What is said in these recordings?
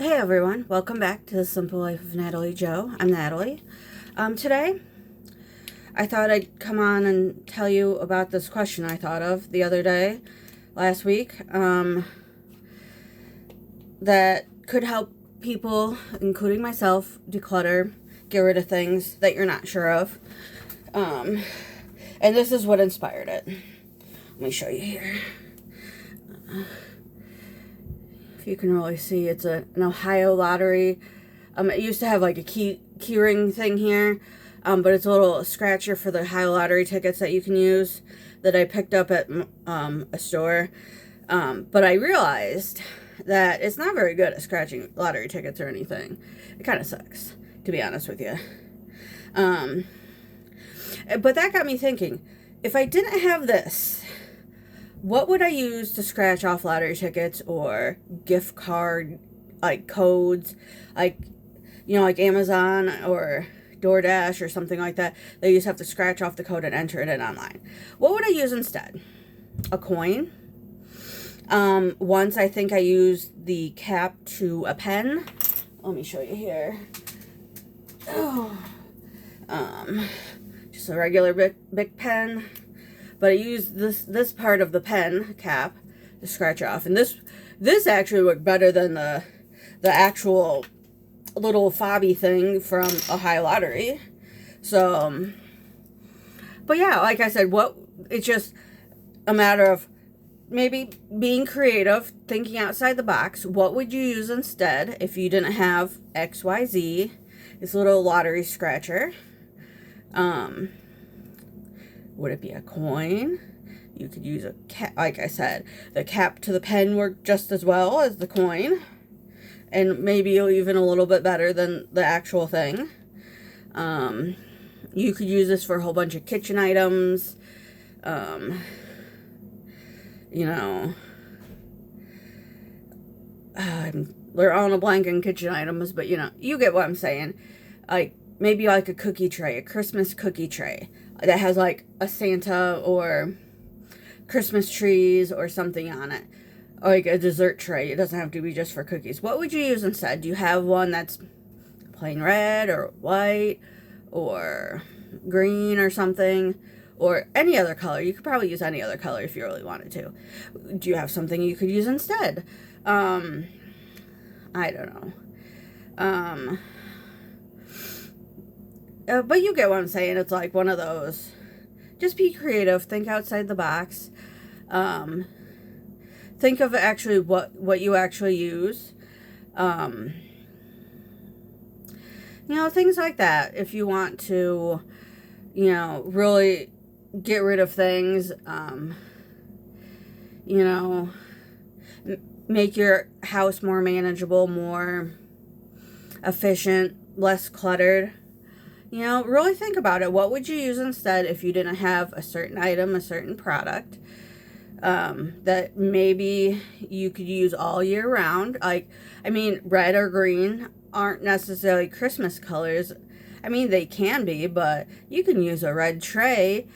Hey everyone, welcome back to the Simple Life of Natalie Joe. I'm Natalie. Today, I thought I'd come on and tell you about this question I thought of the other day, last week, that could help people, including myself, declutter, get rid of things that you're not sure of. And this is what inspired it. Let me show you here. If you can really see, it's an Ohio lottery. It used to have like a key ring thing here, but it's a little scratcher for the Ohio lottery tickets that you can use that I picked up at a store. But I realized that it's not very good at scratching lottery tickets or anything. It kind of sucks, to be honest with you. But that got me thinking, if I didn't have this, what would I use to scratch off lottery tickets or gift card, like codes, like, like Amazon or DoorDash or something like that? They just have to scratch off the code and enter it in online. What would I use instead? A coin. Once I think I used the cap to a pen. Let me show you here. Oh, just a regular big pen. But I used this part of the pen cap to scratch off. And this actually worked better than the actual little fobby thing from Ohio Lottery. So, but yeah, like I said, it's just a matter of maybe being creative, thinking outside the box. What would you use instead if you didn't have XYZ, this little lottery scratcher? Would it be a coin? You could use a cap, like I said. The cap to the pen worked just as well as the coin. And maybe even a little bit better than the actual thing. You could use this for a whole bunch of kitchen items. We're on a blank on kitchen items, but you get what I'm saying. Like, maybe like a cookie tray, a Christmas cookie tray that has like a Santa or Christmas trees or something on it. Or like a dessert tray. It doesn't have to be just for cookies. What would you use instead? Do you have one that's plain red or white or green or something? Or any other color? You could probably use any other color if you really wanted to. Do you have something you could use instead? I don't know. But you get what I'm saying. It's like one of those. Just be creative. Think outside the box. Think of actually what you actually use. Things like that. If you want to, really get rid of things, make your house more manageable, more efficient, less cluttered. Really think about it. What would you use instead if you didn't have a certain item, a certain product, that maybe you could use all year round? Red or green aren't necessarily Christmas colors. They can be, but you can use a red tray,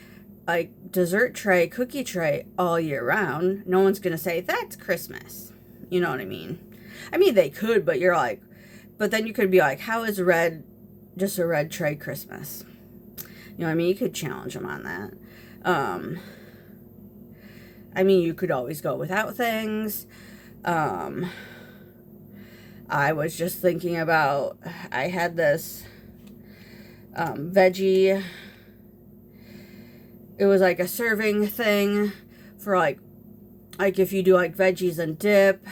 like dessert tray, cookie tray, all year round. No one's going to say, that's Christmas. You know what I mean? They could, but but then you could be like, how is just a red tray Christmas? You could challenge them on that. You could always go without things. I was just thinking about, I had this veggie, it was like a serving thing for like if you do like veggies and dip,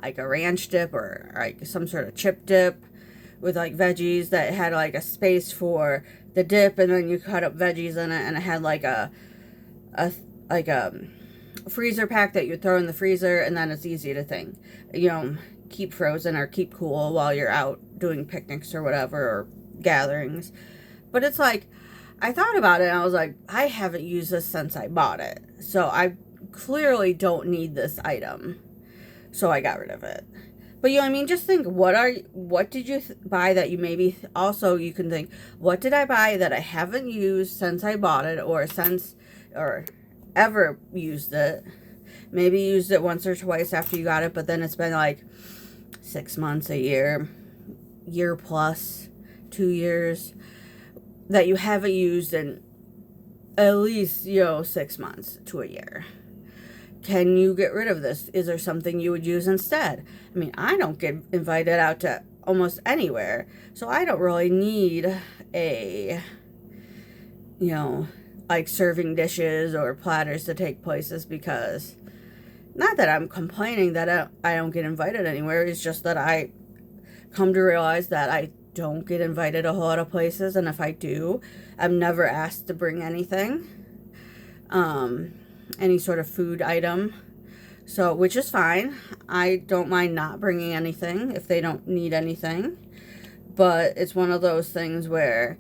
like a ranch dip or like some sort of chip dip with like veggies that had like a space for the dip, and then you cut up veggies in it, and it had like a freezer pack that you throw in the freezer, and then it's easy to keep frozen or keep cool while you're out doing picnics or whatever, or gatherings. But it's like, I thought about it and I was like, I haven't used this since I bought it, so I clearly don't need this item, so I got rid of it. But just think, what did you buy that you maybe, also you can think, what did I buy that I haven't used since I bought it, or ever used it? Maybe used it once or twice after you got it, but then it's been like 6 months, a year, year plus, 2 years, that you haven't used in at least, 6 months to a year. Can you get rid of this? Is there something you would use instead? I mean, I don't get invited out to almost anywhere, so I don't really need a, like serving dishes or platters to take places, because not that I'm complaining that I don't get invited anywhere. It's just that I come to realize that I don't get invited a whole lot of places, and if I do, I'm never asked to bring anything, any sort of food item, so, which is fine. I don't mind not bringing anything if they don't need anything, but it's one of those things where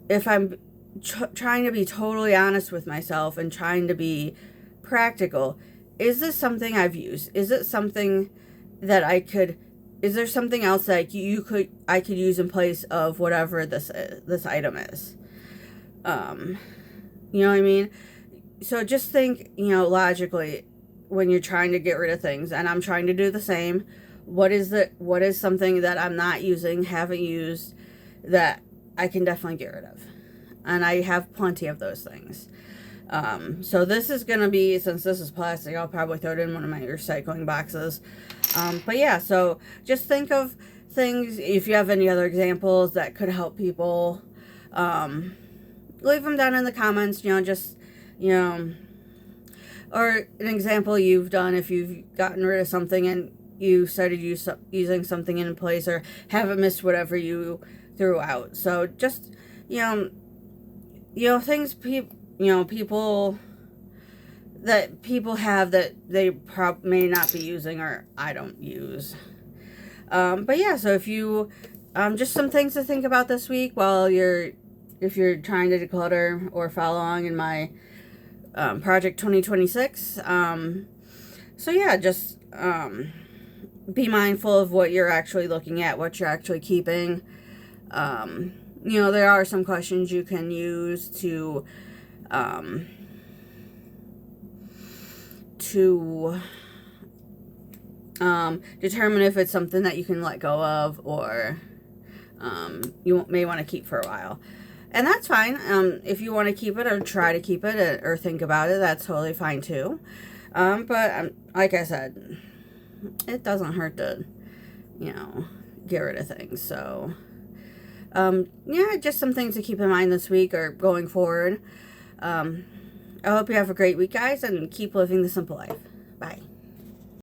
if I'm trying to be totally honest with myself and trying to be practical, is this something I've used? Is it something that is there something else that I could use in place of whatever this item is? You know what I mean? So just think, logically, when you're trying to get rid of things, and I'm trying to do the same. What is something that I'm not using, haven't used, that I can definitely get rid of? And I have plenty of those things. So this is going to be, since this is plastic, I'll probably throw it in one of my recycling boxes. But yeah, so just think of things, if you have any other examples that could help people, leave them down in the comments, or an example you've done if you've gotten rid of something and you started using something in place, or haven't missed whatever you threw out. So just, things people that people have that they may not be using, or I don't use. But yeah, so if you, just some things to think about this week if you're trying to declutter or follow along in my Project 2026. So yeah, just be mindful of what you're actually looking at, what you're actually keeping. There are some questions you can use to determine if it's something that you can let go of, or you may want to keep for a while. And that's fine. If you want to keep it or try to keep it or think about it, that's totally fine too. But like I said, it doesn't hurt to, get rid of things. So, yeah, just some things to keep in mind this week or going forward. I hope you have a great week, guys, and keep living the simple life.